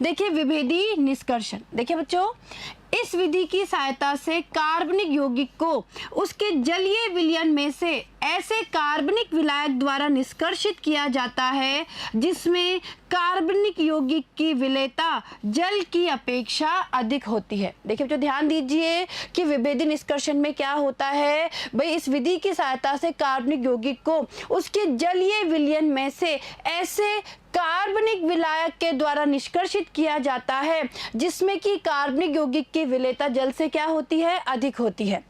देखिए विभेदी निष्कर्षण। देखिए बच्चों, इस विधि की सहायता से कार्बनिक यौगिक को उसके जलीय विलयन में से ऐसे कार्बनिक विलायक द्वारा निष्कर्षित किया जाता है जिसमें कार्बनिक यौगिक की विलेयता जल की अपेक्षा अधिक होती है। देखिए बच्चों ध्यान दीजिए कि विभेदी निष्कर्षण में क्या होता है भाई, इस विधि की सहायता से कार्बनिक यौगिक को उसके जलीय विलयन में से ऐसे कार्बनिक विलायक के द्वारा निष्कर्षित किया जाता है जिसमें कि कार्बनिक यौगिक की विलेयता जल से क्या होती है, अधिक होती है।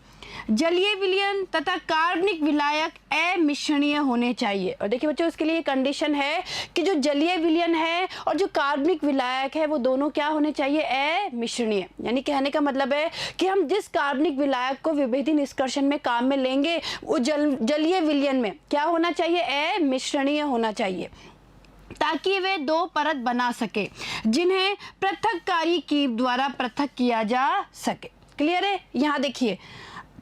जलीय विलयन तथा कार्बनिक विलायक अमिश्रणीय होने चाहिए। और देखिए बच्चों इसके लिए कंडीशन है कि जो जलीय विलयन है और जो कार्बनिक विलायक है वो दोनों क्या होने चाहिए, अमिश्रणीय। यानी कहने का मतलब है कि हम जिस कार्बनिक विलायक को विभेदी निष्कर्षण में काम में लेंगे वो जलीय विलयन में क्या होना चाहिए, अमिश्रणीय होना चाहिए, ताकि वे दो परत बना सके जिन्हें पृथक्कारी कीप द्वारा पृथक किया जा सके। क्लियर है? यहाँ देखिए,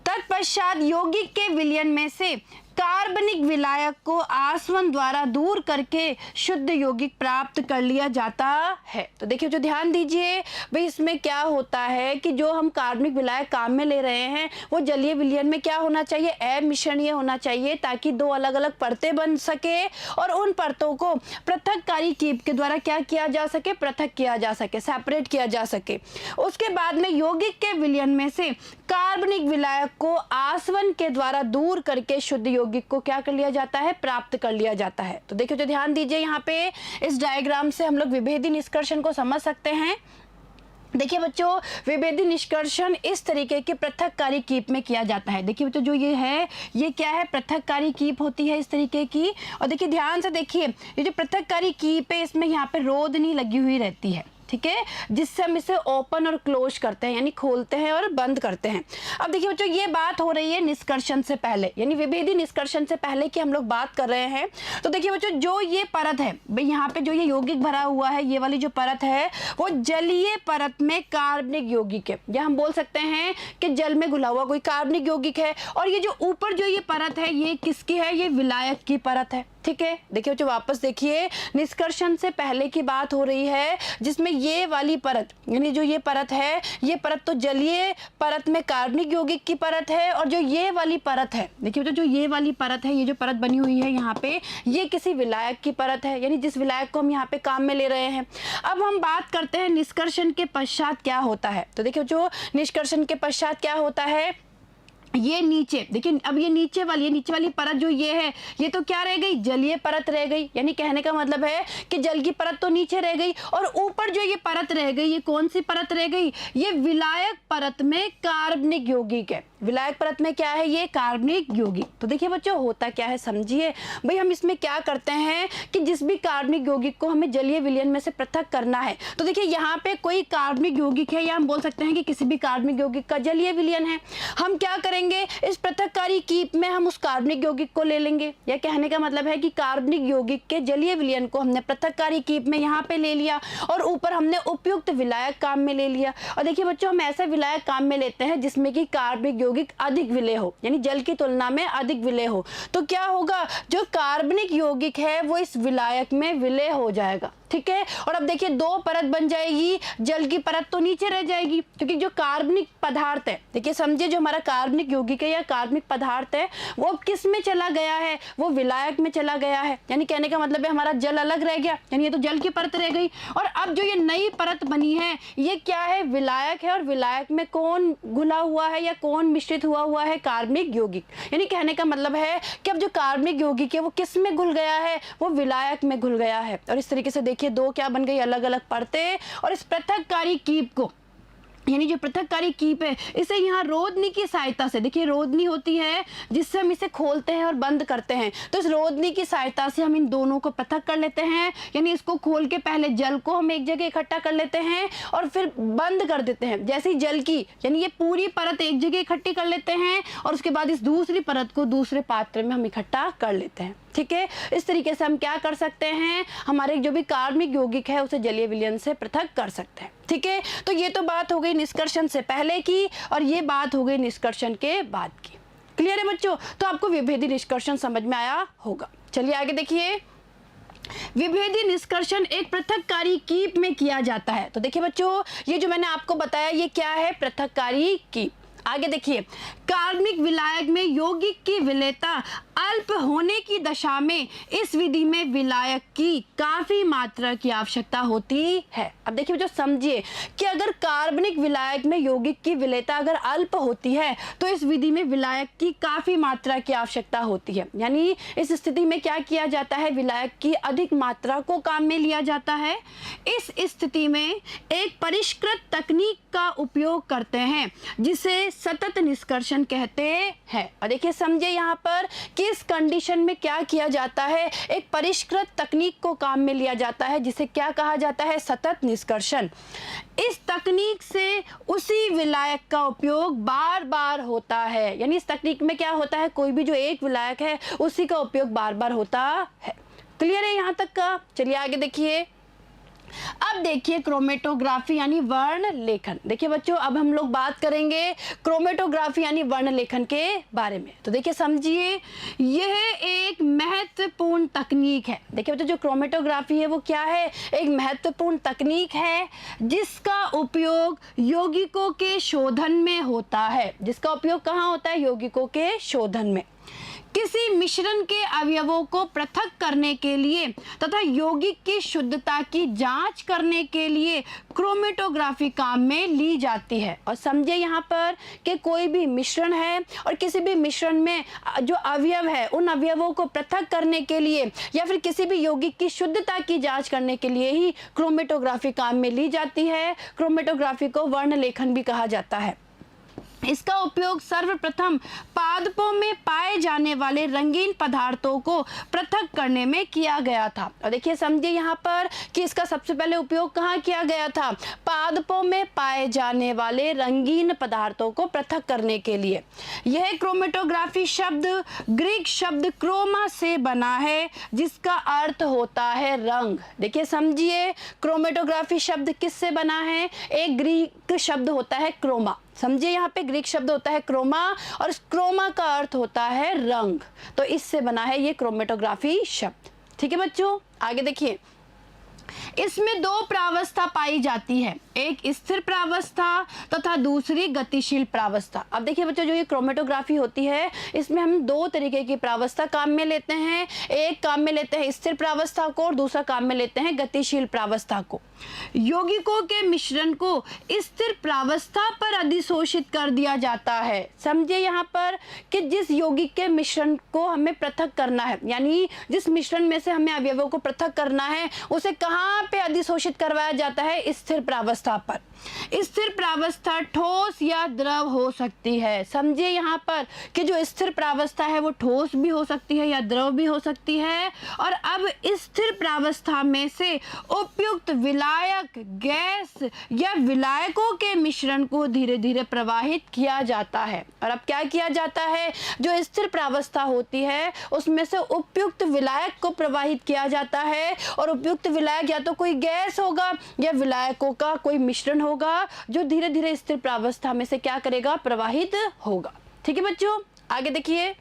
तत्पश्चात यौगिक के विलयन में से कार्बनिक विलायक को आसवन द्वारा दूर करके शुद्ध यौगिक प्राप्त कर लिया जाता है। तो देखिए जो ध्यान दीजिए भाई, इसमें क्या होता है कि जो हम कार्बनिक विलायक काम में ले रहे हैं वो जलीय विलयन में क्या होना चाहिए, अमिश्रणीय होना चाहिए, ताकि दो अलग अलग परतें बन सके और उन परतों को पृथक्कारी कीप के द्वारा क्या किया जा सके, पृथक किया जा सके, सेपरेट किया जा सके। उसके बाद में यौगिक के विलयन में से कार्बनिक विलायक को आसवन के द्वारा दूर करके शुद्ध यौगिक को क्या कर लिया जाता है, प्राप्त कर लिया जाता है। तो देखिए जो ध्यान दीजिए, यहाँ पे इस डायग्राम से हम लोग विभेदी निष्कर्षण को समझ सकते हैं। देखिए बच्चों, विभेदी निष्कर्षण इस तरीके के पृथक्कारी कीप में किया जाता है। देखिए बच्चों, जो ये है ये क्या है, पृथक्कारी कीप होती है इस तरीके की। और देखिए ध्यान से देखिए, ये जो पृथक्कारी कीप है इसमें यहाँ पे रोधनी लगी हुई रहती है, ठीक है, जिससे हम इसे ओपन और क्लोज करते हैं, यानी खोलते हैं और बंद करते हैं। अब देखिए बच्चों, ये बात हो रही है निष्कर्षण से पहले, यानी विभेदी निष्कर्षण से पहले की हम लोग बात कर रहे हैं। तो देखिए बच्चों, जो ये परत है भाई, यहाँ पे जो ये यौगिक भरा हुआ है, ये वाली जो परत है वो जलीय परत में कार्बनिक यौगिक है, या हम बोल सकते हैं कि जल में घुला हुआ कोई कार्बनिक यौगिक है। और ये जो ऊपर जो ये परत है ये किसकी है, ये विलायक की परत है, ठीक है। देखिए बच्चों वापस देखिए, निष्कर्षण से पहले की बात हो रही है जिसमें ये वाली परत, यानी जो ये परत है, ये परत तो जलीय परत में कार्बनिक यौगिक की परत है। और जो ये वाली परत है, देखिए बच्चों, जो ये वाली परत है, ये जो परत बनी हुई है यहाँ पे, ये किसी विलायक की परत है, यानी जिस विलायक को हम यहाँ पे काम में ले रहे हैं। अब हम बात करते हैं निष्कर्षण के पश्चात क्या होता है। तो देखिए जो निष्कर्षण के पश्चात क्या होता है, ये नीचे देखिए, अब ये नीचे वाली परत जो ये है, ये तो क्या रह गई, जलीय परत रह गई। यानी कहने का मतलब है कि जल की परत तो नीचे रह गई और ऊपर जो ये परत रह गई, ये कौन सी परत रह गई, ये विलायक परत में कार्बनिक यौगिक है। विलायक परत में क्या है, ये कार्बनिक यौगिक। तो देखिए बच्चों होता क्या है समझिए भाई, हम इसमें क्या करते हैं कि जिस भी कार्बनिक यौगिक को हमें जलीय विलयन में से पृथक करना है, तो देखिए यहाँ पे कोई कार्बनिक यौगिक है, या हम बोल सकते हैं कि किसी भी कार्बनिक यौगिक का जलीय विलयन है। हम क्या करेंगे, इस पृथक्कारी कीप में हम उस कार्बनिक यौगिक को ले लेंगे। या कहने का मतलब है कि कार्बनिक यौगिक के जलीय विलयन को हमने पृथक्कारी कीप में यहाँ पे ले लिया और ऊपर हमने उपयुक्त विलायक काम में ले लिया। और देखिए बच्चों, हम ऐसा विलायक काम में लेते हैं जिसमें कि कार्बनिक यौगिक अधिक विलेय हो, यानी जल की तुलना में अधिक विलेय हो। तो क्या होगा, जो कार्बनिक यौगिक है वो इस विलायक में विलेय हो जाएगा, ठीक है। और अब देखिए दो परत बन जाएगी, जल की परत तो नीचे रह जाएगी, क्योंकि जो कार्बनिक पदार्थ है, देखिए समझिए, जो हमारा कार्बनिक यौगिक है या कार्बनिक पदार्थ है वो किस में चला गया है, वो विलायक में चला गया है। यानी कहने का मतलब है हमारा जल अलग रह गया, यानी ये तो जल की परत रह गई। और अब जो ये नई परत बनी है ये क्या है, विलायक है। और विलायक में कौन घुला हुआ है या कौन मिश्रित हुआ है, कार्बनिक यौगिक। यानी कहने का मतलब है कि अब जो कार्बनिक यौगिक है वो किस में घुल गया है, वो विलायक में घुल गया है। और इस तरीके से देखिए दो क्या बन गई, अलग अलग परतें। और इस पृथक्कारी कीप को, यानी जो पृथक्कारी कीप है, इसे यहाँ रोधनी की सहायता से, देखिए रोधनी होती है जिससे हम इसे खोलते हैं और बंद करते हैं। तो इस रोधनी की सहायता से हम इन दोनों को पृथक कर लेते हैं। यानी इसको खोल के पहले जल को हम एक जगह इकट्ठा कर लेते हैं और फिर बंद कर देते हैं। जैसे ही जल की, यानी ये पूरी परत एक जगह इकट्ठी कर लेते हैं और उसके बाद इस दूसरी परत को दूसरे पात्र में हम इकट्ठा कर लेते हैं, ठीक है। इस तरीके से हम क्या कर सकते हैं, हमारे जो भी कार्बनिक यौगिक है उसे जलीय विलयन से पृथक कर सकते हैं, ठीक है। तो ये तो बात हो गई निष्कर्षण से पहले की और ये बात हो गई निष्कर्षण के बाद की। क्लियर है बच्चों? तो आपको विभेदी निष्कर्षण समझ में आया होगा। चलिए आगे देखिए, विभेदी निष्कर्षण एक पृथककारी कीप में किया जाता है। तो देखिए बच्चों, ये जो मैंने आपको बताया ये क्या है, पृथककारी कीप। आगे देखिए, कार्बनिक विलायक में यौगिक की विलेयता अल्प होने की दशा में इस विधि में विलायक की काफी मात्रा की आवश्यकता होती है। अब देखिए जो समझिए कि अगर कार्बनिक विलायक में यौगिक की विलेयता अगर अल्प होती है तो इस विधि में विलायक की काफी मात्रा की आवश्यकता होती है। यानी इस स्थिति में क्या किया जाता है, विलायक की अधिक मात्रा को काम में लिया जाता है। इस स्थिति में एक परिष्कृत तकनीक का उपयोग करते हैं जिसे सतत निष्कर्षण कहते हैं। और देखिए समझिए यहाँ पर कि इस कंडीशन में क्या किया जाता है, एक परिष्कृत तकनीक को काम में लिया जाता है जिसे क्या कहा जाता है, सतत निष्कर्षण। इस तकनीक से उसी विलायक का उपयोग बार बार होता है। यानी इस तकनीक में क्या होता है, कोई भी जो एक विलायक है उसी का उपयोग बार बार होता है। क्लियर है यहाँ तक का? चलिए आगे देखिए। अब देखिए क्रोमेटोग्राफी यानी वर्ण लेखन। देखिए बच्चों, अब हम लोग बात करेंगे क्रोमेटोग्राफी यानी वर्ण लेखन के बारे में। तो देखिए समझिए, यह एक महत्वपूर्ण तकनीक है। देखिए बच्चों, जो क्रोमेटोग्राफी है वो क्या है, एक महत्वपूर्ण तकनीक है जिसका उपयोग यौगिकों के शोधन में होता है। जिसका उपयोग कहाँ होता है, यौगिकों के शोधन में। किसी मिश्रण के अवयवों को पृथक करने के लिए तथा यौगिक की शुद्धता की जांच करने के लिए क्रोमेटोग्राफी काम में ली जाती है। और समझिए यहाँ पर कि कोई भी मिश्रण है और किसी भी मिश्रण में जो अवयव है उन अवयवों को पृथक करने के लिए या फिर किसी भी यौगिक की शुद्धता की जांच करने के लिए ही क्रोमेटोग्राफी काम में ली जाती है। क्रोमेटोग्राफी को वर्ण लेखन भी कहा जाता है। इसका उपयोग सर्वप्रथम पादपों में पाए जाने वाले रंगीन पदार्थों को पृथक करने में किया गया था। और देखिए समझिए यहाँ पर कि इसका सबसे पहले उपयोग कहाँ किया गया था, पादपों में पाए जाने वाले रंगीन पदार्थों को पृथक करने के लिए। यह क्रोमेटोग्राफी शब्द ग्रीक शब्द क्रोमा से बना है जिसका अर्थ होता है रंग। देखिए समझिए, क्रोमेटोग्राफी शब्द किससे बना है, एक ग्रीक शब्द होता है क्रोमा। समझिए यहाँ पे ग्रीक शब्द होता है क्रोमा और क्रोमा का अर्थ होता है रंग। तो इससे बना है ये क्रोमेटोग्राफी शब्द। ठीक है बच्चों, आगे देखिए। इसमें दो प्रावस्था पाई जाती है, एक स्थिर प्रावस्था तथा दूसरी गतिशील प्रावस्था। अब देखिए बच्चों, जो ये क्रोमेटोग्राफी होती है इसमें हम दो तरीके की प्रावस्था काम में लेते हैं। एक काम में लेते हैं स्थिर प्रावस्था को और दूसरा काम में लेते हैं गतिशील प्रावस्था को। यौगिकों के मिश्रण को स्थिर प्रावस्था पर अधिशोषित कर दिया जाता है। समझिए यहाँ पर कि जिस यौगिक के मिश्रण को हमें पृथक करना है, यानी जिस मिश्रण में से हमें अवयवों को पृथक करना है उसे कहाँ पे अधिशोषित करवाया जाता है, स्थिर प्रावस्था पर। स्थिर प्रावस्था ठोस या द्रव हो सकती है। समझिए यहाँ पर कि जो स्थिर प्रावस्था है वो ठोस भी हो सकती है या द्रव भी हो सकती है। और अब स्थिर प्रावस्था में से उपयुक्त विलायक, गैस या विलायकों के मिश्रण को धीरे धीरे प्रवाहित किया जाता है। और अब क्या किया जाता है, जो स्थिर प्रावस्था होती है उसमें से उपयुक्त विलायक को प्रवाहित किया जाता है। और उपयुक्त विलायक या तो कोई गैस होगा या विलायकों का कोई मिश्रण होगा जो धीरे धीरे स्थिर प्रावस्था में से क्या करेगा, प्रवाहित होगा। ठीक है बच्चों, आगे देखिए।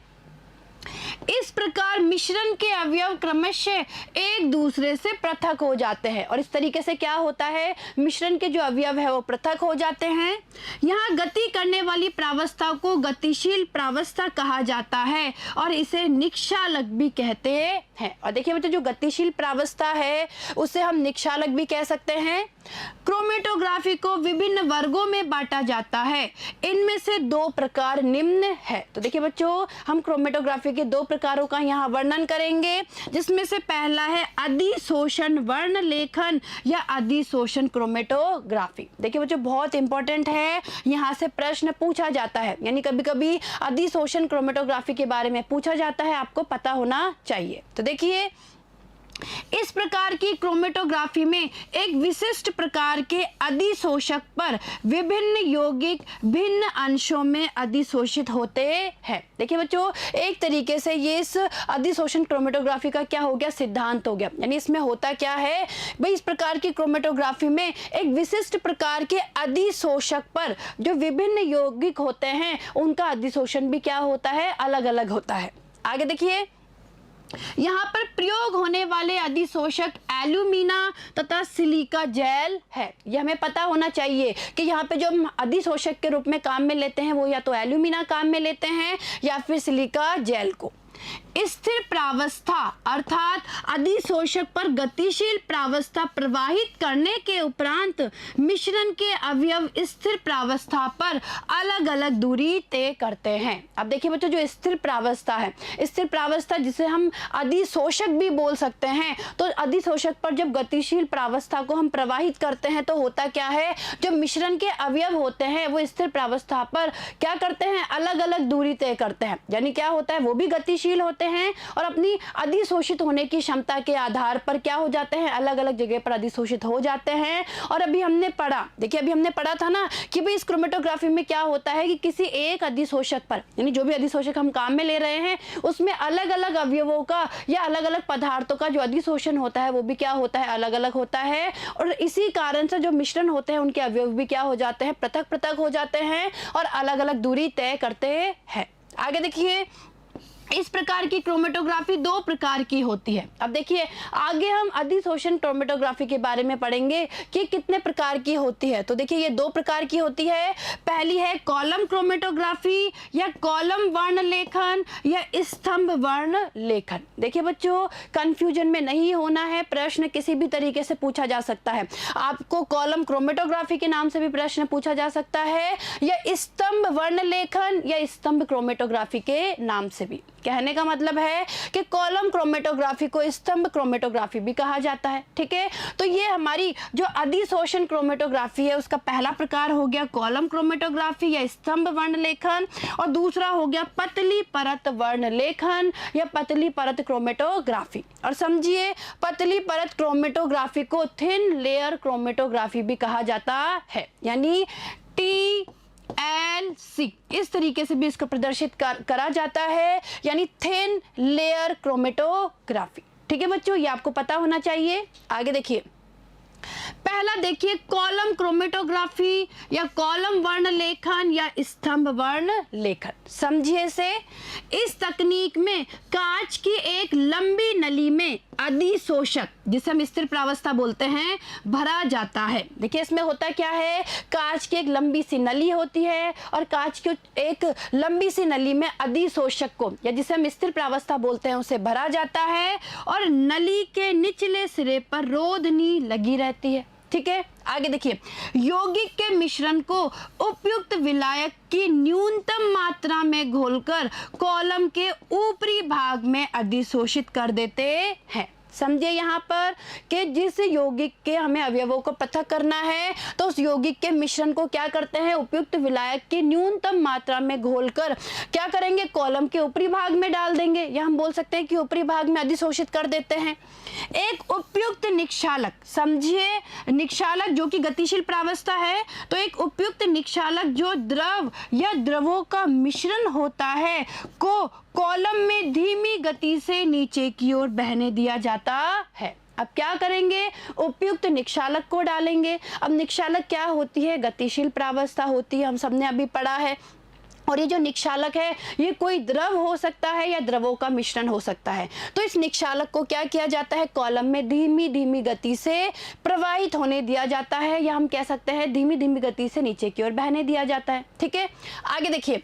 इस प्रकार मिश्रण के अवयव क्रमशः एक दूसरे से पृथक हो जाते हैं। और इस तरीके से क्या होता है, मिश्रण के जो अवयव है वो पृथक हो जाते हैं। यहाँ गति करने वाली प्रावस्था को गतिशील प्रावस्था कहा जाता है और इसे निक्षालक भी कहते हैं। और देखिए बच्चों, जो गतिशील प्रावस्था है उसे हम निक्षालक भी कह सकते हैं। क्रोमेटोग्राफी को विभिन्न वर्गों में बांटा जाता है। इनमें से दो प्रकार निम्न है। तो देखिए बच्चों, हम क्रोमेटोग्राफी के दो प्रकारों का यहाँ वर्णन करेंगे, जिसमें से पहला है अधिशोषण वर्ण लेखन या अधिशोषण क्रोमेटोग्राफी। देखिए बच्चों, बहुत इंपॉर्टेंट है, यहाँ से प्रश्न पूछा जाता है। यानी कभी कभी अधिशोषण क्रोमेटोग्राफी के बारे में पूछा जाता है, आपको पता होना चाहिए। तो देखिए, इस प्रकार की क्रोमेटोग्राफी में एक विशिष्ट प्रकार के अधिशोषक पर विभिन्न यौगिक भिन्न अंशों में अधिशोषित होते हैं। देखिए बच्चों, एक तरीके से ये इस अधिशोषण क्रोमेटोग्राफी का क्या हो गया, सिद्धांत हो गया। यानी इसमें होता क्या है भाई, इस प्रकार की क्रोमेटोग्राफी में एक विशिष्ट प्रकार के अधिशोषक पर जो विभिन्न यौगिक होते हैं उनका अधिशोषण भी क्या होता है, अलग अलग होता है। आगे देखिए। यहाँ पर प्रयोग होने वाले अधिशोषक एल्यूमिना तथा सिलिका जेल है। ये हमें पता होना चाहिए कि यहाँ पे जो हम अधिशोषक के रूप में काम में लेते हैं वो या तो एल्यूमिना काम में लेते हैं या फिर सिलिका जेल को। स्थिर प्रावस्था अर्थात अधिशोषक पर गतिशील प्रावस्था प्रवाहित करने के उपरांत मिश्रण के अवयव स्थिर प्रावस्था पर अलग अलग दूरी तय करते हैं। अब देखिए बच्चों, जो स्थिर प्रावस्था है, स्थिर प्रावस्था जिसे हम अधिशोषक भी बोल सकते हैं, तो अधिशोषक पर जब गतिशील प्रावस्था को हम प्रवाहित करते हैं तो होता क्या है, जो मिश्रण के अवयव होते हैं वो स्थिर प्रावस्था पर क्या करते हैं, अलग अलग दूरी तय करते हैं। यानी क्या होता है, वो भी गतिशील होते हैं और अपनी अधिशोषित होने की क्षमता के आधार पर क्या हो जाते हैं, अलग अलग जगह पर अधिशोषित हो जाते हैं। और अभी हमने पढ़ा, देखिए अभी हमने पढ़ा था ना कि भाई इस क्रोमेटोग्राफी में क्या होता है कि किसी एक अधिशोषक पर, यानी जो भी अधिशोषक हम काम में ले रहे हैं उसमें अलग अलग अवयवों का या अलग अलग पदार्थों का जो अधिशोषण होता है वो भी क्या होता है, अलग अलग होता है। और इसी कारण से जो मिश्रण होते हैं उनके अवयव भी क्या हो जाते हैं, पृथक पृथक हो जाते हैं और अलग अलग दूरी तय करते हैं। आगे देखिए, इस प्रकार की क्रोमेटोग्राफी दो प्रकार की होती है। अब देखिए आगे हम अधिशोषण क्रोमेटोग्राफी के बारे में पढ़ेंगे कि कितने प्रकार की होती है। तो देखिए ये दो प्रकार की होती है। पहली है कॉलम क्रोमेटोग्राफी या कॉलम वर्ण लेखन या स्तंभ वर्ण लेखन। देखिए बच्चों, कंफ्यूजन में नहीं होना है, प्रश्न किसी भी तरीके से पूछा जा सकता है। आपको कॉलम क्रोमेटोग्राफी के नाम से भी प्रश्न पूछा जा सकता है या स्तंभ वर्ण लेखन या स्तंभ क्रोमेटोग्राफी के नाम से भी। कहने का मतलब है कि कॉलम क्रोमेटोग्राफी को स्तंभ क्रोमेटोग्राफी भी कहा जाता है। ठीक है, तो ये हमारी जो अधिशोषण क्रोमेटोग्राफी है उसका पहला प्रकार हो गया कॉलम क्रोमेटोग्राफी या स्तंभ वर्ण लेखन, और दूसरा हो गया पतली परत वर्ण लेखन या पतली परत क्रोमेटोग्राफी। और समझिए, पतली परत क्रोमेटोग्राफी को थिन लेयर क्रोमेटोग्राफी भी कहा जाता है, यानी TLC इस तरीके से भी इसको प्रदर्शित करा जाता है, यानी थिन लेयर क्रोमेटोग्राफी। ठीक है बच्चों, ये आपको पता होना चाहिए। आगे देखिए, पहला देखिए कॉलम क्रोमेटोग्राफी या कॉलम वर्ण लेखन या स्तंभ वर्ण लेखन। समझिए से, इस तकनीक में कांच की एक लंबी नली में अधिशोषक, जिसे हम स्थिर प्रावस्था बोलते हैं, भरा जाता है। देखिए इसमें होता क्या है, कांच की एक लंबी सी नली होती है और कांच की एक लंबी सी नली में अधिशोषक को या जिसे हम स्थिर प्रावस्था बोलते हैं उसे भरा जाता है और नली के निचले सिरे पर रोधनी लगी रहती है। ठीक है, आगे देखिए, यौगिक के मिश्रण को उपयुक्त विलायक की न्यूनतम मात्रा में घोलकर कॉलम के ऊपरी भाग में अधिशोषित कर देते हैं। समझिए यहाँ पर कि जिस यौगिक के हमें अवयवों को पृथक करना है तो उस यौगिक के मिश्रण को क्या करते हैं, उपयुक्त विलायक की न्यूनतम मात्रा में घोलकर क्या करेंगे, कॉलम के ऊपरी भाग में डाल देंगे, या हम बोल सकते हैं कि ऊपरी भाग में अधिशोषित कर देते हैं। एक उपयुक्त निक्षालक, समझिए निक्षालक जो कि गतिशील प्रावस्था है, तो एक उपयुक्त निक्षालक जो द्रव या द्रवों का मिश्रण होता है को कॉलम में धीमी गति से नीचे की ओर बहने दिया जाता है। अब क्या करेंगे, उपयुक्त निक्षालक को डालेंगे। अब निक्षालक क्या होती है, गतिशील प्रावस्था होती है, हम सबने अभी पढ़ा है। और ये जो निक्षालक है ये कोई द्रव हो सकता है या द्रवों का मिश्रण हो सकता है। तो इस निक्षालक को क्या किया जाता है, कॉलम में धीमी धीमी गति से प्रवाहित होने दिया जाता है, या हम कह सकते हैं धीमी धीमी गति से नीचे की ओर बहने दिया जाता है। ठीक है, आगे देखिए,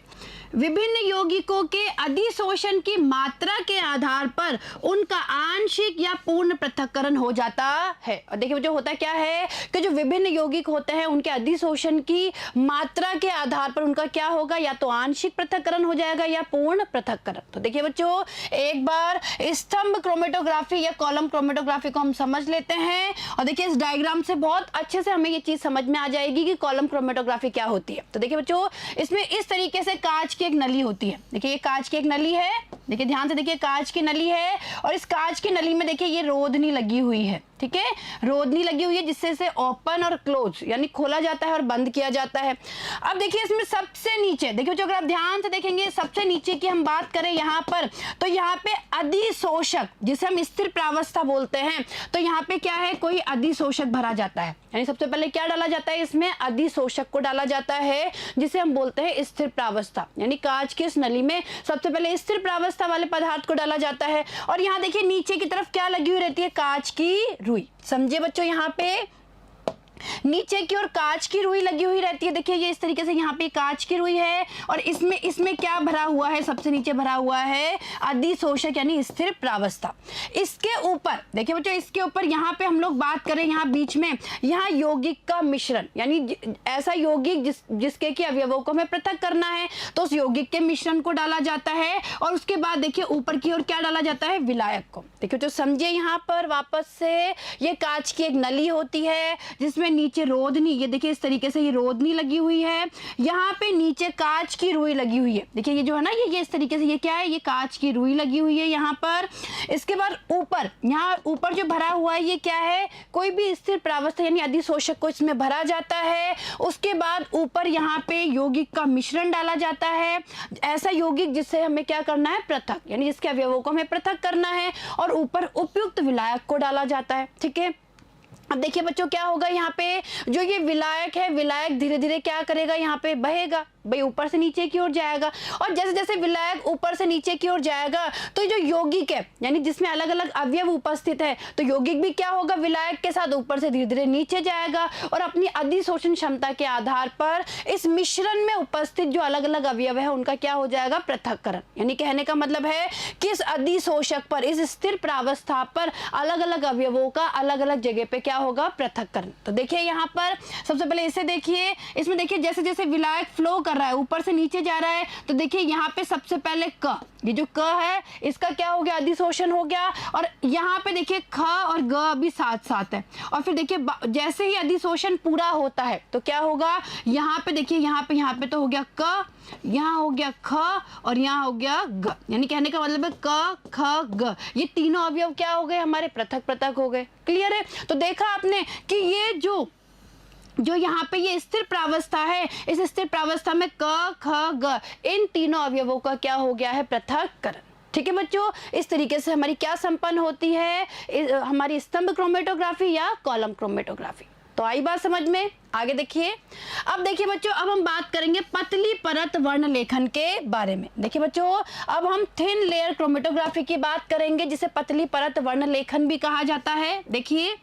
विभिन्न यौगिकों के अधिशोषण की मात्रा के आधार पर उनका आंशिक या पूर्ण पृथक्करण हो जाता है। और देखिए जो होता क्या है कि जो विभिन्न यौगिक होते हैं उनके अधिशोषण की मात्रा के आधार पर उनका क्या होगा, या तो आंशिक पृथक्करण हो जाएगा या पूर्ण पृथक्करण। तो देखिए बच्चों, एक बार स्तंभ क्रोमेटोग्राफी या कॉलम क्रोमेटोग्राफी को हम समझ लेते हैं, और देखिए इस डायग्राम से बहुत अच्छे से हमें ये चीज समझ में आ जाएगी कि कॉलम क्रोमेटोग्राफी क्या होती है। तो देखिए बच्चों, इसमें इस तरीके से कांच की एक नली होती है। देखिए ये कांच की एक नली है, देखिए ध्यान से देखिए, कांच की नली है और इस कांच की नली में देखिए ये रोधनी लगी हुई है। ठीक है, रोधनी लगी हुई है जिससे इसे ओपन और क्लोज यानी खोला जाता है और बंद किया जाता है। अब देखिए इसमें सबसे नीचे देखिए, जो अगर आप ध्यान से देखेंगे सबसे नीचे की हम बात करें यहाँ पर, तो यहाँ पे अधिशोषक जिसे हम स्थिर प्रावस्था बोलते हैं, तो यहाँ पे क्या है, कोई अधिशोषक भरा जाता है। यानी सबसे पहले क्या डाला जाता है, इसमें अधिशोषक को डाला जाता है जिसे हम बोलते हैं स्थिर प्रावस्था। यानी कांच की इस नली में सबसे पहले स्थिर प्रावस्था प्रावस्था वाले पदार्थ को डाला जाता है। और यहाँ देखिए नीचे की तरफ क्या लगी हुई रहती है, कांच की रुई। समझे बच्चों, यहाँ पे नीचे की ओर कांच की रुई लगी हुई रहती है। देखिए ये इस तरीके से यहाँ पे कांच की रुई है और इसमें क्या भरा हुआ है, सबसे नीचे भरा हुआ है अधिशोषक यानी स्थिर प्रावस्था। इसके ऊपर देखिए बच्चों, इसके ऊपर यहाँ पे हम लोग बात करें, यहाँ बीच में यहाँ यौगिक का मिश्रण यानी ऐसा यौगिक जिसके कि अवयवों को हमें पृथक करना है, तो उस यौगिक के मिश्रण को डाला जाता है। और उसके बाद देखिए ऊपर की ओर क्या डाला जाता है, विलायक को। देखिए तो समझिए यहाँ पर वापस से ये कांच की एक नली होती है जिसमें नीचे रोधनी, ये देखिए इस तरीके से ये रोधनी लगी हुई है। यहाँ पे नीचे कांच की रुई लगी हुई है। देखिए ये जो है ना, ये इस तरीके से ये क्या है, ये कांच की रुई लगी हुई है यहाँ पर। इसके बाद ऊपर, यहाँ ऊपर जो भरा हुआ है ये क्या है, कोई भी स्थिर प्रावस्था यानी अधिशोषक को इसमें भरा जाता है। उसके बाद ऊपर यहाँ पे यौगिक का मिश्रण डाला जाता है, ऐसा यौगिक जिससे हमें क्या करना है, पृथक यानी जिसके अवयवों को हमें पृथक करना है। और ऊपर उपयुक्त विलायक को डाला जाता है। ठीक है, अब देखिए बच्चों क्या होगा, यहाँ पे जो ये विलायक है, विलायक धीरे धीरे क्या करेगा, यहाँ पे बहेगा, भाई ऊपर से नीचे की ओर जाएगा। और जैसे जैसे विलायक ऊपर से नीचे की ओर जाएगा तो जो यौगिक है यानी जिसमें अलग अलग अवयव उपस्थित है, तो यौगिक भी क्या होगा, विलायक के साथ ऊपर से धीरे धीरे नीचे जाएगा और अपनी अधिशोषण क्षमता के आधार पर इस मिश्रण में उपस्थित जो अलग अलग अवयव है उनका क्या हो जाएगा, पृथक्करण। यानी कहने का मतलब है कि इस अधिशोषक पर, इस स्थिर प्रावस्था पर अलग अलग अवयवों का अलग अलग जगह पे क्या होगा, पृथक्करण। तो देखिए यहाँ पर सबसे पहले इसे देखिए, इसमें देखिए जैसे जैसे विलायक फ्लो कर रहा है, ऊपर से नीचे जा रहा है, तो देखिए यहाँ पे सबसे पहले क, ये जो क है इसका क्या हो गया, अधिशोषण हो गया। और यहाँ पे देखिए ख और ग अभी साथ साथ है। और फिर देखिए जैसे ही अधिशोषण पूरा होता है तो क्या होगा, यहाँ पे देखिए यहाँ पे तो हो गया क, यहाँ हो गया ख और यहाँ हो गया ग। यानी कहने का मतलब है क ख ग, ये तीनों अवयव क्या हो गए, हमारे पृथक पृथक हो गए। क्लियर है। तो देखा आपने कि ये जो यहाँ पे ये स्थिर प्रावस्था है, इस स्थिर प्रावस्था में क ख ग इन तीनों अवयवों का क्या हो गया है, पृथक्करण। ठीक है बच्चों, इस तरीके से हमारी क्या संपन्न होती है, हमारी स्तंभ क्रोमेटोग्राफी या कॉलम क्रोमेटोग्राफी। तो आई बात समझ में। आगे देखिए, अब देखिए बच्चों, अब हम बात करेंगे पतली परत वर्ण लेखन के बारे में। देखिए बच्चों, अब हम थिन लेयर क्रोमेटोग्राफी की बात करेंगे जिसे पतली परत वर्ण लेखन भी कहा जाता है। देखिए,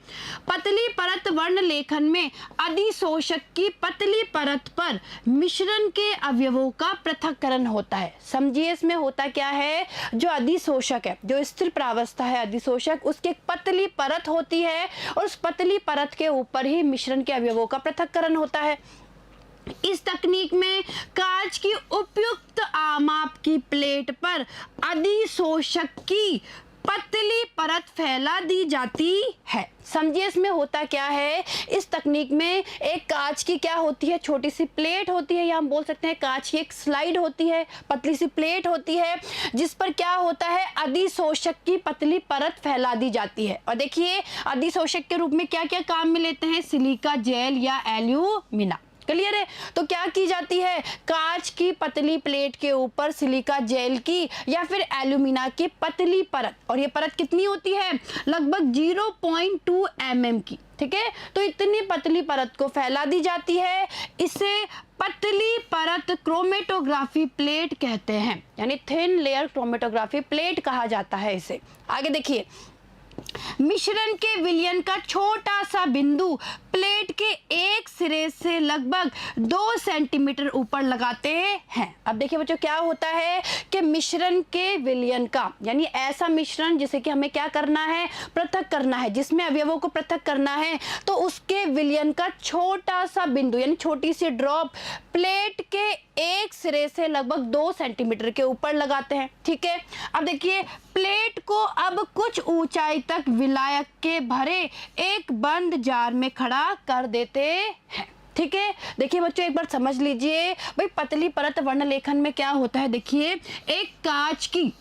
पतली परत वर्ण लेखन में अधिशोषक की पतली परत पर मिश्रण के अवयवों का पृथक्करण होता है। समझिए इसमें होता क्या है, जो अधिशोषक है, जो स्थिर प्रावस्था है अधिशोषक, उसकी एक पतली परत होती है और उस पतली परत के ऊपर ही मिश्रण के अवयवों का पृथक्करण होता है। इस तकनीक में कांच की उपयुक्त आमाप की प्लेट पर अधिशोषक की पतली परत फैला दी जाती है। समझिए इसमें होता क्या है, इस तकनीक में एक कांच की क्या होती है, छोटी सी प्लेट होती है, या हम बोल सकते हैं कांच की एक स्लाइड होती है, पतली सी प्लेट होती है जिस पर क्या होता है, अधिशोषक की पतली परत फैला दी जाती है। और देखिए अधिशोषक के रूप में क्या क्या काम में लेते हैं, सिलिका जेल या एल्यूमिना। क्लियर है। तो क्या की जाती है, कांच की पतली प्लेट के ऊपर सिलिका जेल की या फिर एल्यूमिना की पतली परत, और ये परत कितनी होती है, लगभग 0.2 mm की। ठीक है, तो इतनी पतली परत को फैला दी जाती है। इसे पतली परत क्रोमेटोग्राफी प्लेट कहते हैं, यानी थिन लेयर क्रोमेटोग्राफी प्लेट कहा जाता है इसे। आगे देखिए, मिश्रण के विलयन का छोटा सा बिंदु प्लेट के एक सिरे से लगभग 2 सेंटीमीटर ऊपर लगाते हैं। अब देखिए बच्चों, क्या होता है कि मिश्रण के विलयन का, यानी ऐसा मिश्रण जिसे कि हमें क्या करना है, पृथक करना है, जिसमें अवयवों को पृथक करना है, तो उसके विलयन का छोटा सा बिंदु यानी छोटी सी ड्रॉप प्लेट के एक सिरे से लगभग 2 सेंटीमीटर के ऊपर लगाते हैं। ठीक है, अब देखिए, प्लेट को अब कुछ ऊंचाई तक विलायक के भरे एक बंद जार में खड़ा कर देते हैं। ठीक है, देखिए बच्चों एक बार समझ लीजिए, भाई पतली परत वर्ण लेखन में क्या होता है। देखिए, एक कांच की,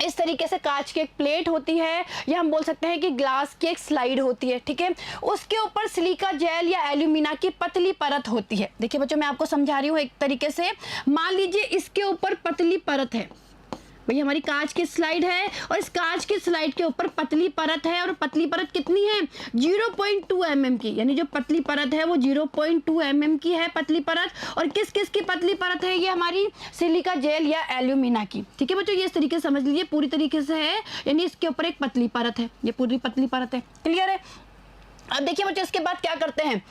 इस तरीके से कांच की एक प्लेट होती है, या हम बोल सकते हैं कि ग्लास की एक स्लाइड होती है। ठीक है, उसके ऊपर सिलिका जेल या एल्यूमिना की पतली परत होती है। देखिए बच्चों, मैं आपको समझा रही हूँ एक तरीके से। मान लीजिए इसके ऊपर पतली परत है, भाई हमारी कांच की स्लाइड है और इस कांच की स्लाइड के ऊपर पतली परत है और पतली परत कितनी है 0.2 mm की, यानी जो पतली परत है वो 0.2 mm की है पतली परत। और किस किस की पतली परत है, ये हमारी सिलिका जेल या एल्यूमिना की। ठीक है बच्चों, ये इस तरीके से समझ लीजिए, पूरी तरीके से है, यानी इसके ऊपर एक पतली परत है, ये पूरी पतली परत है। क्लियर है। अब देखिए बच्चों इसके बाद क्या करते हैं,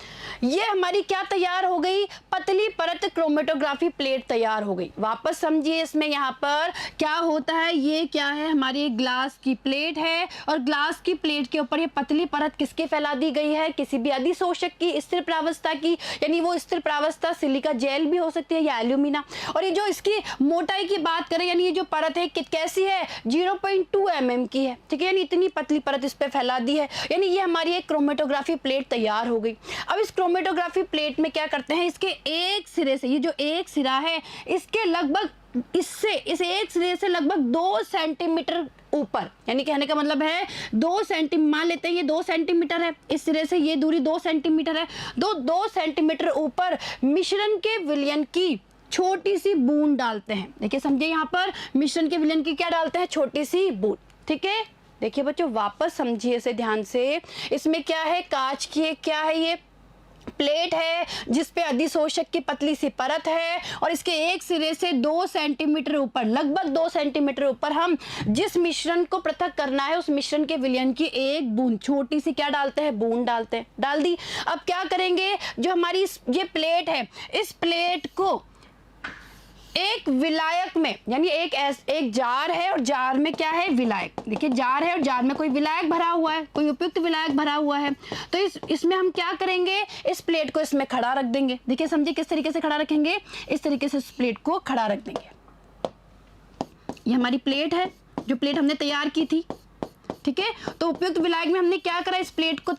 ये हमारी क्या तैयार हो गई, पतली परत क्रोमेटोग्राफी प्लेट तैयार हो गई। वापस समझिए इसमें यहाँ पर क्या होता है, ये क्या है, हमारी एक ग्लास की प्लेट है और ग्लास की प्लेट के ऊपर ये पतली परत किसकी फैला दी गई है, किसी भी अधिशोषक की, स्थिर प्रावस्था की, यानी वो स्थिर प्रावस्था सिलिका जेल भी हो सकती है या एल्यूमिना। और ये जो इसकी मोटाई की बात करें, यानी ये जो परत है कैसी है, 0.2 mm की है। ठीक है, यानी इतनी पतली परत इस पे फैला दी है, यानी ये हमारी एक क्रोमेटोग्राफी प्लेट तैयार हो गई। अब इस क्रोमेटोग्राफी प्लेट में क्या करते हैं, इसके एक सिरे से, ये जो एक सिरा है इसके लगभग इस एक सिरे से लगभग 2 सेंटीमीटर ऊपर, यानी कहने का मतलब है 2 सेंटीमीटर, मान लेते हैं ये 2 सेंटीमीटर है, इस सिरे से ये दूरी 2 सेंटीमीटर है, 2 सेंटीमीटर ऊपर मिश्रण के विलयन की छोटी सी बूंद डालते हैं। देखिए समझिए यहाँ पर मिश्रण के विलयन की क्या डालते हैं, छोटी सी बूंद। ठीक है, देखिए बच्चों वापस समझिए इसे ध्यान से, इसमें क्या है, कांच की क्या है, ये प्लेट है जिसपे अधिशोषक की पतली सी परत है और इसके एक सिरे से 2 सेंटीमीटर ऊपर, लगभग 2 सेंटीमीटर ऊपर हम जिस मिश्रण को पृथक करना है उस मिश्रण के विलयन की एक बूंद, छोटी सी क्या डालते हैं, बूंद डालते हैं, डाल दी। अब क्या करेंगे, जो हमारी ये प्लेट है, इस प्लेट को एक विलायक में, यानी एक जार है और जार में क्या है, विलायक। देखिए जार है और जार में कोई विलायक भरा हुआ है, कोई उपयुक्त विलायक भरा हुआ है, तो इसमें हम क्या करेंगे, इस प्लेट को इसमें खड़ा रख देंगे। देखिए समझिए किस तरीके से खड़ा रखेंगे, इस तरीके से इस प्लेट को खड़ा रख देंगे। ये हमारी प्लेट है, जो प्लेट हमने तैयार की थी। ठीक है, तो उपयुक्त विलायक में हमने क्या करा, इस प्लेट को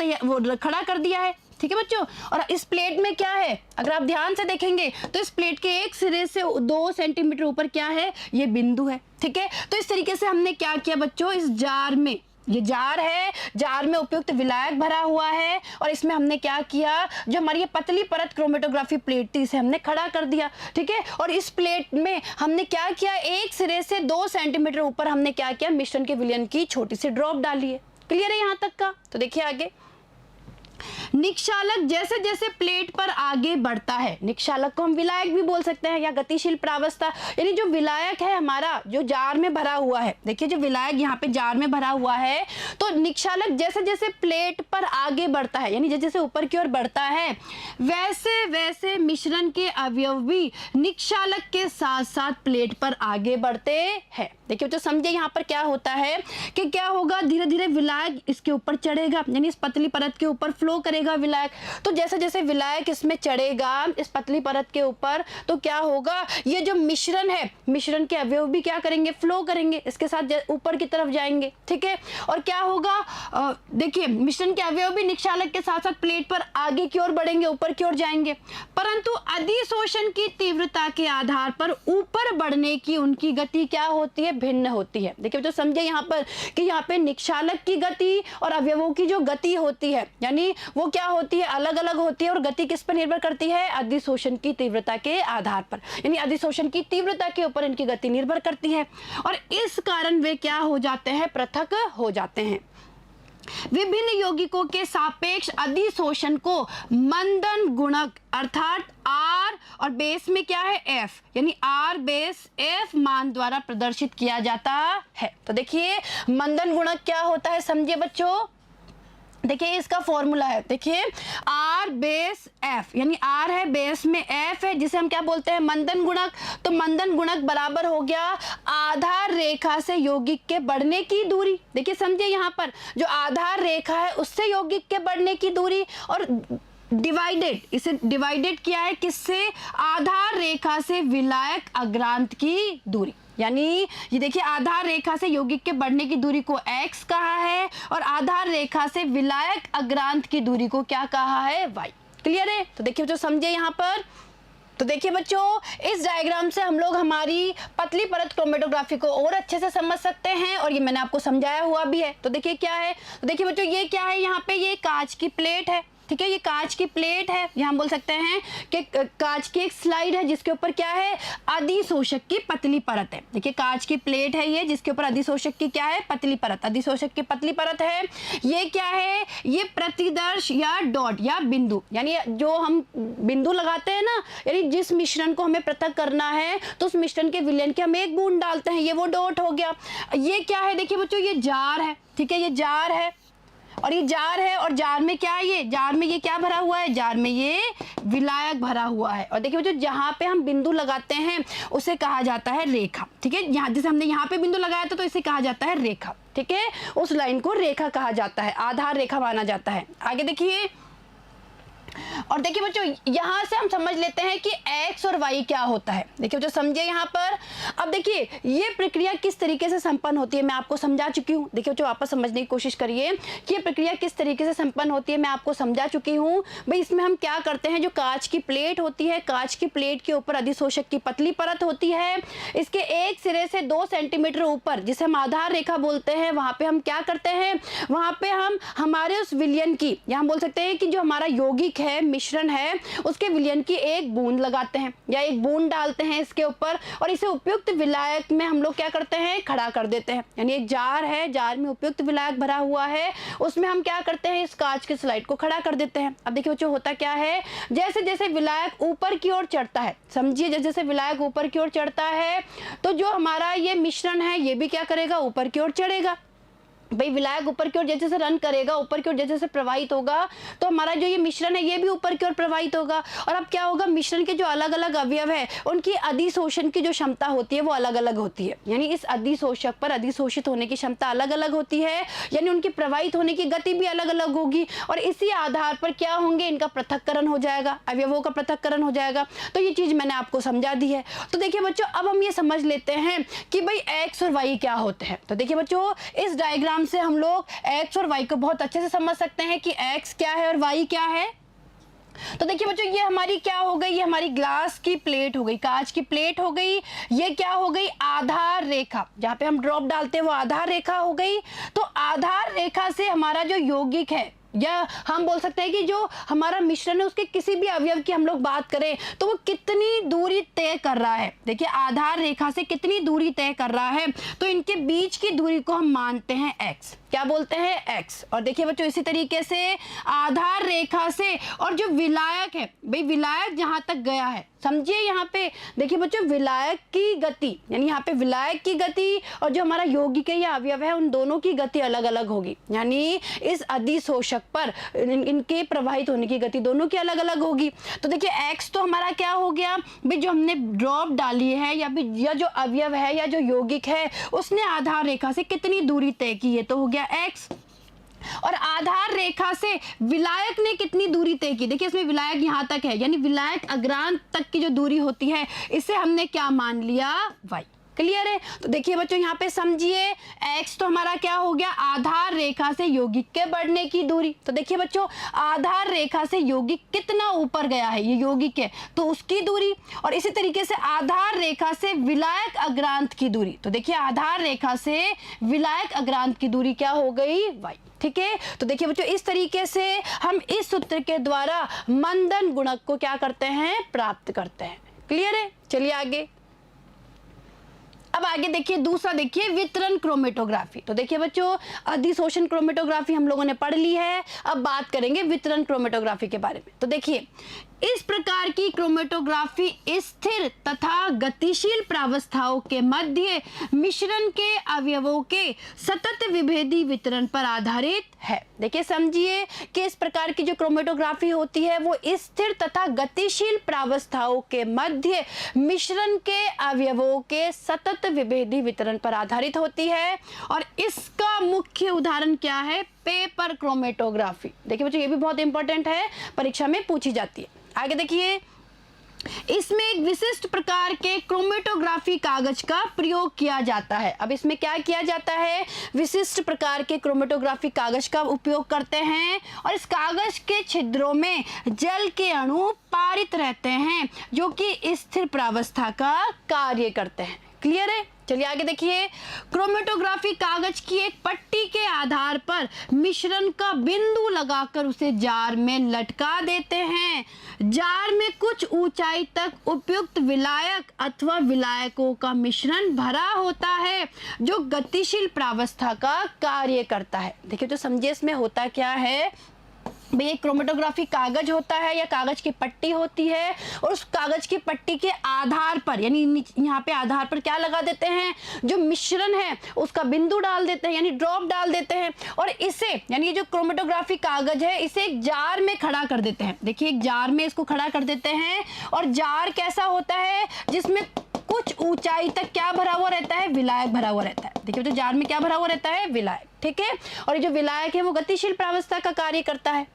खड़ा कर दिया है। ठीक है बच्चों, और इस प्लेट में क्या है, अगर आप ध्यान से देखेंगे तो इस प्लेट के एक सिरे से 2 सेंटीमीटर ऊपर क्या है, ये बिंदु है। ठीक है, तो इस तरीके से हमने क्या किया बच्चों, इस जार में, ये जार है, जार में उपयुक्त विलायक भरा हुआ है और इसमें हमने क्या किया, जो हमारी ये पतली परत क्रोमेटोग्राफी प्लेट थी इसे हमने खड़ा कर दिया। ठीक है, और इस प्लेट में हमने क्या किया, एक सिरे से 2 सेंटीमीटर ऊपर हमने क्या किया, मिश्रण के विलयन की छोटी सी ड्रॉप डाली है। क्लियर है यहाँ तक का। तो देखिए आगे, निक्षालक जैसे जैसे प्लेट पर आगे बढ़ता है, निक्षालक को हम विलायक भी बोल सकते हैं या गतिशील प्रावस्था, यानी जो विलायक है हमारा जो जार में भरा हुआ है, देखिए जो विलायक यहाँ पे जार में भरा हुआ है, तो निक्षालक जैसे जैसे प्लेट पर आगे बढ़ता है, यानी जैसे जैसे ऊपर की ओर बढ़ता है, वैसे वैसे मिश्रण के अवयव भी निक्षालक के साथ साथ प्लेट पर आगे बढ़ते हैं। देखिए तो समझे यहाँ पर क्या होता है कि क्या होगा, धीरे धीरे विलायक इसके ऊपर चढ़ेगा, यानी इस पतली परत के ऊपर फ्लो करेगा विलायक। तो जैसे जैसे विलायक इसमें चढ़ेगा इस पतली परत के ऊपर, तो क्या होगा, ये जो मिश्रण है, मिश्रण के अवयव भी क्या करेंगे, फ्लो करेंगे, इसके साथ ऊपर की तरफ जाएंगे। ठीक है, और क्या होगा, देखिए मिश्रण के अवयव भी निक्षालक के साथ साथ प्लेट पर आगे की ओर बढ़ेंगे, ऊपर की ओर जाएंगे, परंतु अधिशोषण की तीव्रता के आधार पर ऊपर बढ़ने की उनकी गति क्या होती है, भिन्न होती है। देखिए तो समझे यहाँ पर कि यहाँ पे निक्षालक की गति और अवयवों की जो गति होती है, यानी वो क्या होती है, अलग अलग होती है और गति किस पर निर्भर करती है, अधिशोषण की तीव्रता के आधार पर, यानी अधिशोषण की तीव्रता के ऊपर इनकी गति निर्भर करती है और इस कारण वे क्या हो जाते हैं, पृथक हो जाते हैं। विभिन्न यौगिकों के सापेक्ष अधिशोषण को मंदन गुणक अर्थात R और बेस में क्या है, F, यानी R बेस F मान द्वारा प्रदर्शित किया जाता है। तो देखिए मंदन गुणक क्या होता है, समझिए बच्चों, देखिए इसका फॉर्मूला है, देखिए R बेस F, यानी R है, बेस में F है, जिसे हम क्या बोलते हैं, मंदन गुणक। तो मंदन गुणक बराबर हो गया आधार रेखा से यौगिक के बढ़ने की दूरी। देखिए समझिए यहाँ पर जो आधार रेखा है उससे यौगिक के बढ़ने की दूरी, और डिवाइडेड, इसे डिवाइडेड किया है किससे, आधार रेखा से विलायक अग्रांत की दूरी। यानी ये देखिए आधार रेखा से यौगिक के बढ़ने की दूरी को x कहा है और आधार रेखा से विलायक अग्रांत की दूरी को क्या कहा है, y। क्लियर है। तो देखिए बच्चों समझे यहाँ पर, तो देखिए बच्चों इस डायग्राम से हम लोग हमारी पतली परत क्रोमेटोग्राफी को और अच्छे से समझ सकते हैं और ये मैंने आपको समझाया हुआ भी है। तो देखिए क्या है, तो देखिए बच्चों ये क्या है, यहाँ पे ये कांच की प्लेट है। ठीक है, ये कांच की प्लेट है, यहाँ हम बोल सकते हैं कि कांच की एक स्लाइड है जिसके ऊपर क्या है, अधिशोषक की पतली परत है। देखिए कांच की प्लेट है ये, जिसके ऊपर अधिशोषक की क्या है, पतली परत, अधिशोषक की पतली परत है। ये क्या है, ये प्रतिदर्श या डॉट या बिंदु, यानी जो हम बिंदु लगाते हैं ना, यानी जिस मिश्रण को हमें पृथक करना है तो उस मिश्रण के विलयन के हम एक बूंद डालते हैं, ये वो डॉट हो गया। ये क्या है, देखिए बच्चों ये जार है, ठीक है, ये जार है और ये जार है, और जार में क्या है, ये जार में ये क्या भरा हुआ है, जार में ये विलायक भरा हुआ है। और देखिए बच्चों जहाँ पे हम बिंदु लगाते हैं उसे कहा जाता है रेखा, ठीक है, यहाँ जैसे हमने यहाँ पे बिंदु लगाया था तो इसे कहा जाता है रेखा, ठीक है, उस लाइन को रेखा कहा जाता है, आधार रेखा माना जाता है। आगे देखिए, और देखिए बच्चों यहाँ से हम समझ लेते हैं कि x और y क्या होता है। देखिए बच्चों समझिए यहाँ पर, अब देखिए ये प्रक्रिया किस तरीके से संपन्न होती है मैं आपको समझा चुकी हूँ। देखिए बच्चों वापस समझने की कोशिश करिए कि ये प्रक्रिया किस तरीके से संपन्न होती है, मैं आपको समझा चुकी हूँ। भाई इसमें हम क्या करते हैं, जो कांच की प्लेट होती है, कांच की प्लेट के ऊपर अधिशोषक की पतली परत होती है, इसके एक सिरे से 2 सेंटीमीटर ऊपर जिसे हम आधार रेखा बोलते हैं, वहां पे हम क्या करते हैं, वहां पे हम हमारे उस विलयन की, या हम बोल सकते हैं कि जो हमारा यौगिक है, मिश्रण है, उसके विलयन की एक बूंद लगाते हैं या एक बूंद डालते हैं इसके ऊपर, और इसे उपयुक्त विलायक में हम लोग क्या करते हैं, खड़ा कर देते हैं। यानी एक जार है, जार में उपयुक्त विलायक भरा हुआ है, उसमें हम क्या करते हैं, इस कांच की स्लाइड को खड़ा कर देते हैं। अब देखिए बच्चों होता क्या है, जैसे जैसे विलायक ऊपर की ओर चढ़ता है, समझिए जैसे जैसे विलायक ऊपर की ओर चढ़ता है तो जो हमारा ये मिश्रण है ये भी क्या करेगा, ऊपर की ओर चढ़ेगा। भाई विलायक ऊपर की ओर जैसे जैसे रन करेगा, ऊपर की ओर जैसे जैसे प्रवाहित होगा तो हमारा जो ये मिश्रण है ये भी ऊपर की ओर प्रवाहित होगा। और अब क्या होगा, मिश्रण के जो अलग अलग अवयव है उनकी अधिशोषण की जो क्षमता होती है वो अलग अलग होती है, यानी इस अधिशोषक पर अधिशोषित होने की क्षमता अलग अलग होती है, यानी उनकी प्रवाहित होने की गति भी अलग अलग होगी, और इसी आधार पर क्या होंगे, इनका पृथक्करण हो जाएगा, अवयवों का पृथक्करण हो जाएगा। तो ये चीज मैंने आपको समझा दी है। तो देखिए बच्चों अब हम ये समझ लेते हैं कि भाई एक्स और वाई क्या होते हैं। तो देखिए बच्चों इस डायग्राम से हम लोग x और y को बहुत अच्छे से समझ सकते हैं कि x क्या है और y क्या है। तो देखिए बच्चों ये हमारी क्या हो गई, ये हमारी ग्लास की प्लेट हो गई, कांच की प्लेट हो गई, ये क्या हो गई, आधार रेखा, जहां पे हम ड्रॉप डालते हैं वो आधार रेखा हो गई। तो आधार रेखा से हमारा जो यौगिक है, या हम बोल सकते हैं कि जो हमारा मिश्रण है उसके किसी भी अवयव की हम लोग बात करें तो वो कितनी दूरी तय कर रहा है। देखिए आधार रेखा से कितनी दूरी तय कर रहा है, तो इनके बीच की दूरी को हम मानते हैं x, क्या बोलते हैं x। और देखिए बच्चों इसी तरीके से आधार रेखा से और जो विलायक है, भाई विलायक जहां तक गया है, समझिए यहाँ पे देखिए बच्चों विलायक की गति, यानी यहाँ पे विलायक की गति और जो हमारा यौगिक है या अवयव है उन दोनों की गति अलग अलग होगी, यानी इस अधिशोषक पर इनके प्रवाहित होने की गति दोनों की अलग अलग होगी। तो देखिए x तो हमारा क्या हो गया, भाई जो हमने ड्रॉप डाली है या जो अवयव है या जो यौगिक है उसने आधार रेखा से कितनी दूरी तय की, ये तो हो गया x। और आधार रेखा से विलायक ने कितनी दूरी तय की, देखिए इसमें विलायक यहाँ तक है, यानी विलायक अग्रांत तक की जो दूरी होती है इसे हमने क्या मान लिया, y। क्लियर है। तो देखिए बच्चों यहाँ पे समझिए x तो हमारा क्या हो गया, आधार रेखा से यौगिक के बढ़ने की दूरी। तो देखिए बच्चों आधार रेखा से यौगिक कितना ऊपर गया है, ये यौगिक है तो उसकी दूरी, और इसी तरीके से आधार रेखा से विलायक अग्रांत की दूरी। तो देखिए आधार रेखा से विलायक अग्रांत की दूरी क्या हो गई, y। ठीक है। तो देखिए बच्चों इस तरीके से हम इस सूत्र के द्वारा मंदन गुणक को क्या करते हैं, प्राप्त करते हैं। क्लियर है। चलिए आगे, अब आगे देखिए दूसरा, देखिए वितरण क्रोमेटोग्राफी। तो देखिए बच्चों अधिशोषण क्रोमेटोग्राफी हम लोगों ने पढ़ ली है, अब बात करेंगे वितरण क्रोमेटोग्राफी के बारे में। तो देखिए इस प्रकार की क्रोमेटोग्राफी स्थिर तथा गतिशील प्रावस्थाओं के मध्य मिश्रण के अवयवों के सतत विभेदी वितरण पर आधारित है। देखिए समझिए कि इस प्रकार की जो क्रोमेटोग्राफी होती है वो स्थिर तथा गतिशील प्रावस्थाओं के मध्य मिश्रण के अवयवों के सतत विभेदी वितरण पर आधारित होती है, और इसका मुख्य उदाहरण क्या है, पेपर क्रोमेटोग्राफी। देखिए बच्चों ये भी बहुत इंपॉर्टेंट है, परीक्षा में पूछी जाती है। आगे देखिए इसमें एक विशिष्ट प्रकार के क्रोमेटोग्राफी कागज का प्रयोग किया जाता है। अब इसमें क्या किया जाता है, विशिष्ट प्रकार के क्रोमेटोग्राफी कागज का उपयोग करते हैं, और इस कागज के छिद्रों में जल के अणु पारित रहते हैं जो कि स्थिर प्रावस्था का कार्य करते हैं। क्लियर है? चलिए आगे देखिए, क्रोमेटोग्राफी कागज की एक पट्टी के आधार पर मिश्रण का बिंदु लगाकर उसे जार में लटका देते हैं। जार में कुछ ऊंचाई तक उपयुक्त विलायक अथवा विलायकों का मिश्रण भरा होता है जो गतिशील प्रावस्था का कार्य करता है। देखिए तो समझिए इसमें होता क्या है भाई, क्रोमेटोग्राफी कागज होता है या कागज की पट्टी होती है और उस कागज की पट्टी के आधार पर यानी यहाँ पे आधार पर क्या लगा देते हैं, जो मिश्रण है उसका बिंदु डाल देते हैं यानी ड्रॉप डाल देते हैं और इसे यानी ये जो क्रोमेटोग्राफी कागज है इसे एक जार में खड़ा कर देते हैं। देखिए एक जार में इसको खड़ा कर देते हैं और जार कैसा होता है जिसमें कुछ ऊंचाई तक क्या भरा हुआ रहता है, विलायक भरा हुआ रहता है। देखिए तो जार में क्या भरा हुआ रहता है, विलायक, ठीक है। और ये जो विलायक है वो गतिशील प्रावस्था का कार्य करता है।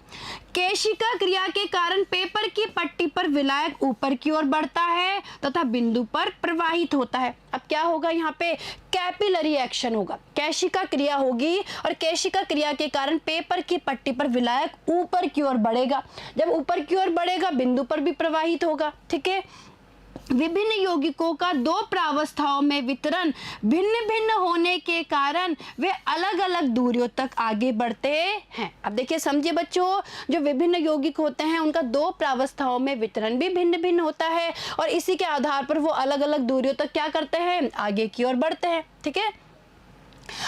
केशिका क्रिया के कारण पेपर की पट्टी पर विलायक ऊपर की ओर बढ़ता है तथा बिंदु पर प्रवाहित होता है। अब क्या होगा, यहाँ पे कैपिलरी एक्शन होगा, केशिका क्रिया होगी और केशिका क्रिया के कारण पेपर की पट्टी पर विलायक ऊपर की ओर बढ़ेगा। जब ऊपर की ओर बढ़ेगा बिंदु पर भी प्रवाहित होगा, ठीक है। विभिन्न यौगिकों का दो प्रावस्थाओं में वितरण भिन्न भिन्न होने के कारण वे अलग अलग दूरियों तक आगे बढ़ते हैं। अब देखिए समझिए बच्चों, जो विभिन्न यौगिक होते हैं उनका दो प्रावस्थाओं में वितरण भी भिन्न भिन्न होता है और इसी के आधार पर वो अलग अलग दूरियों तक क्या करते हैं, आगे की ओर बढ़ते हैं, ठीक है।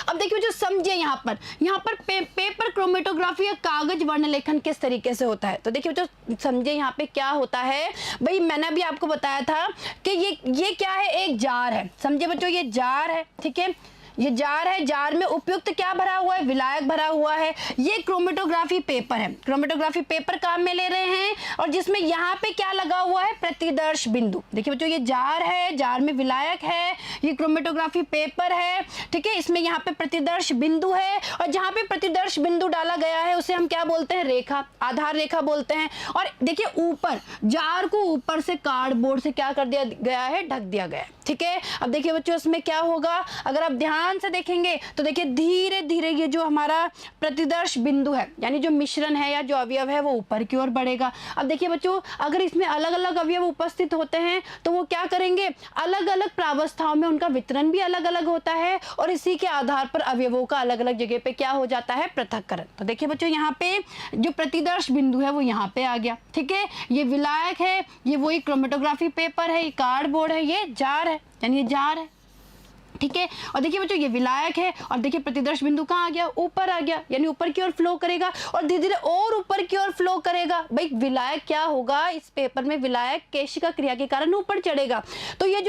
अब देखिए जो समझिए यहाँ पर पेपर क्रोमेटोग्राफी या कागज वर्ण लेखन किस तरीके से होता है। तो देखिए जो समझिए यहाँ पे क्या होता है भाई, मैंने अभी आपको बताया था कि ये क्या है, एक जार है। समझिए बच्चों ये जार है, ठीक है, ये जार है, जार में उपयुक्त क्या भरा हुआ है, विलायक भरा हुआ है। ये क्रोमेटोग्राफी पेपर है, क्रोमेटोग्राफी पेपर काम में ले रहे हैं और जिसमें यहाँ पे क्या लगा हुआ है, प्रतिदर्श बिंदु। देखिए बच्चों ये जार है, जार में विलायक है, ये क्रोमेटोग्राफी पेपर है, ठीक है। इसमें यहाँ पे प्रतिदर्श बिंदु है और जहाँ पे प्रतिदर्श बिंदु डाला गया है उसे हम क्या बोलते हैं, रेखा, आधार रेखा बोलते हैं। और देखिए ऊपर जार को ऊपर से कार्डबोर्ड से क्या कर दिया गया है, ढक दिया गया है, ठीक है। अब देखिए बच्चों इसमें क्या होगा, अगर आप ध्यान से देखेंगे तो देखिए धीरे धीरे ये जो हमारा प्रतिदर्श बिंदु है यानी जो मिश्रण है या जो अवयव है वो ऊपर की ओर बढ़ेगा। अब देखिए बच्चों अगर इसमें अलग अलग अवयव उपस्थित होते हैं तो वो क्या करेंगे, अलग अलग प्रावस्थाओं में उनका वितरण भी अलग अलग होता है और इसी के आधार पर अवयवों का अलग अलग जगह पे क्या हो जाता है, पृथक्करण। तो देखिए बच्चों यहाँ पे जो प्रतिदर्श बिंदु है वो यहाँ पे आ गया, ठीक है। ये विलायक है, ये वही क्रोमेटोग्राफी पेपर है, ये कार्डबोर्ड है, ये जार है यानी ये जार है, ठीक है। और देखिए बच्चों ये विलायक है और देखिए प्रतिदर्श बिंदु कहाँ आ गया, ऊपर आ गया यानी ऊपर की ओर फ्लो करेगा और धीरे धीरे और ऊपर की ओर फ्लो करेगा। भाई विलायक क्या होगा, इस पेपर में विलायक केशिका क्रिया के कारण ऊपर चढ़ेगा। तो ये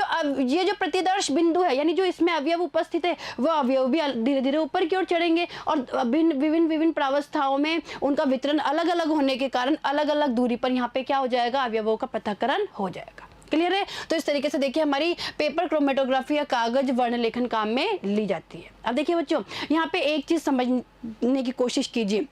जो प्रतिदर्श बिंदु है यानी जो इसमें अवयव उपस्थित है वो अवयव भी धीरे धीरे ऊपर की ओर चढ़ेंगे और विभिन्न प्रावस्थाओं में उनका वितरण अलग अलग होने के कारण अलग अलग दूरी पर यहाँ पे क्या हो जाएगा, अवयवों का पृथक्करण हो जाएगा। क्लियर है? तो इस तरीके से देखिए हमारी पेपर क्रोमेटोग्राफी या कागज वर्ण लेखन काम में ली जाती है। अब देखिए बच्चों यहाँ पे एक चीज समझने की कोशिश कीजिए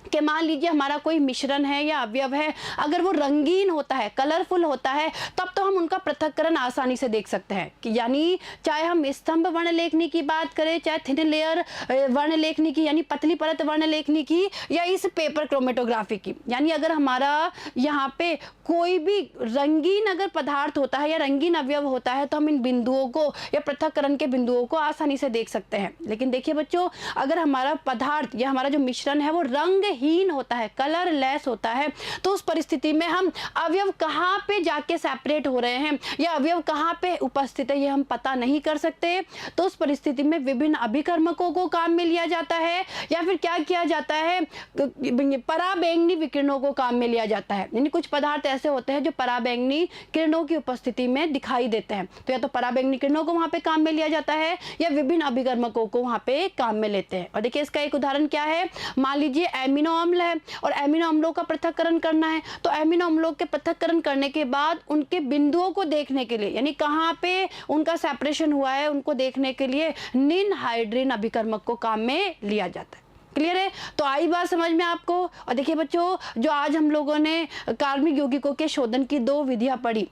कि मान लीजिए हमारा कोई मिश्रण है या अवयव है, अगर वो रंगीन होता है, कलरफुल होता है, तब तो हम उनका पृथक्करण आसानी से देख सकते हैं कि यानी चाहे हम स्तंभ वर्ण लेखनी की बात करें, चाहे थिन लेयर वर्ण लेखनी की यानी पतली परत वर्ण लेखनी की या इस पेपर क्रोमेटोग्राफी की, यानी अगर हमारा यहाँ पे कोई भी रंगीन अगर पदार्थ होता है या रंगीन अवयव होता है तो हम इन बिंदुओं को या पृथक्करण के बिंदुओं को आसानी से देख सकते हैं। लेकिन देखिए बच्चों अगर हमारा पदार्थ या हमारा जो मिश्रण है वो रंगहीन होता है, कलरलेस होता है, तो उस परिस्थिति में हम अवयव कहाँ पे जाके सेपरेट हो रहे हैं या अवयव कहाँ पे उपस्थित है ये हम पता नहीं कर सकते। तो उस परिस्थिति में विभिन्न अभिकर्मकों को काम में लिया जाता है या फिर क्या किया जाता है, पराबैंगनी विकिरणों को काम में लिया जाता है। यानी कुछ पदार्थ ऐसे होते हैं जो पराबैंगनी किरणों की उपस्थिति में दिखाई देते हैं, तो या तो पराबैंगनी किरणों को वहां पे काम में लिया जाता है या विभिन्न अभिकर्मकों को वहां पे काम में लेते हैं। और देखिए इसका एक उदाहरण क्या है, मान लीजिए एमिनो अम्ल है और एमिनो अम्लों का पृथक्करण करना है, तो एमिनो अम्लों के पृथक्करण करने के बाद उनके बिंदुओं को देखने के लिए यानी कहाँ पे उनका सेपरेशन हुआ है उनको देखने के लिए निन हाइड्रिन अभिकर्मक को काम में लिया जाता है। क्लियर है? तो आई बात समझ में आपको। और देखिए बच्चों जो आज हम लोगों ने कार्बनिक यौगिकों के शोधन की दो विधियां पढ़ी,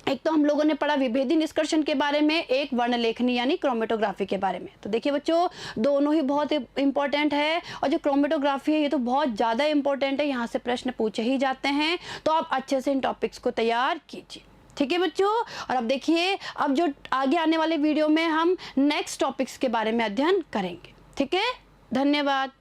एक तो हम लोगों ने पढ़ा विभेदी निष्कर्षण के बारे में, एक वर्ण लेखनी यानी क्रोमेटोग्राफी के बारे में। तो देखिए बच्चों दोनों ही बहुत इंपॉर्टेंट है और जो क्रोमेटोग्राफी है ये तो बहुत ज़्यादा इंपॉर्टेंट है, यहाँ से प्रश्न पूछे ही जाते हैं, तो आप अच्छे से इन टॉपिक्स को तैयार कीजिए। ठीक है बच्चों। और अब देखिए, अब जो आगे आने वाले वीडियो में हम नेक्स्ट टॉपिक्स के बारे में अध्ययन करेंगे। ठीक है, धन्यवाद।